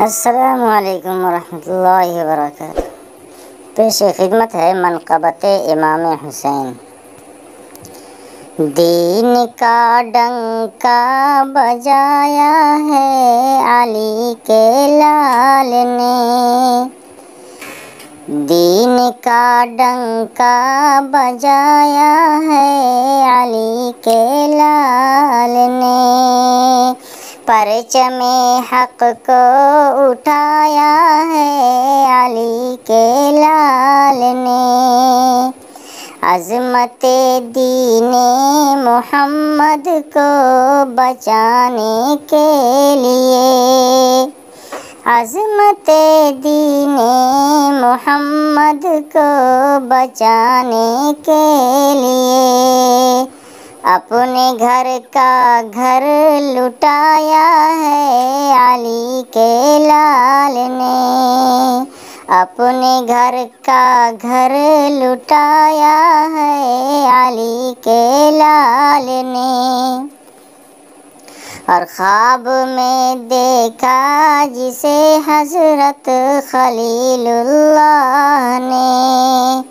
السلام علیکم ورحمۃ اللہ وبرکاتہ۔ پیش خدمت ہے منقبت امام حسین۔ دین کا ڈنکا بجایا ہے علی کے لال نے، دین کا ڈنکا بجایا ہے علی کے لال نے، پرچم حق کو اٹھایا ہے علی کے لال نے، عظمت دین محمد کو بچانے کے لیے، عظمت دین محمد کو بچانے کے لیے، اپنے گھر کا گھر لٹایا ہے علی کے لال نے، اپنے گھر کا گھر لٹایا ہے علی کے لال نے، اور خواب میں دیکھا جسے حضرت خلیل اللہ نے،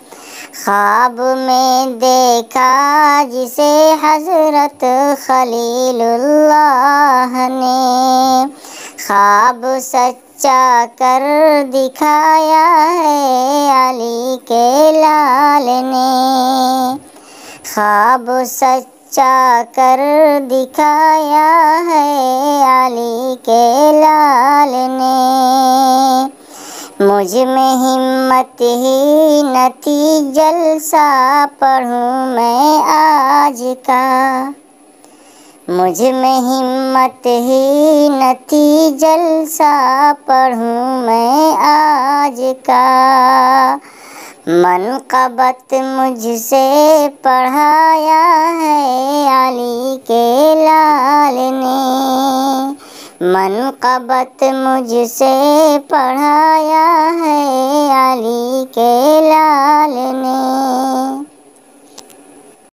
خواب میں دیکھا جسے حضرت خلیل اللہ نے، خواب سچا کر دکھایا ہے علی کے لال نے، خواب سچا کر دکھایا ہے علی کے لال نے، مجھ میں ہمت ہی نہ تھی جلسہ پڑھوں میں آج کا، مجھ میں ہمت ہی نہ تھی جلسہ پڑھوں میں آج کا، منقبت مجھ سے پڑھایا ہے علی کے لال نے، منقبت مجھ سے پڑھایا ہے علی کے لال نے۔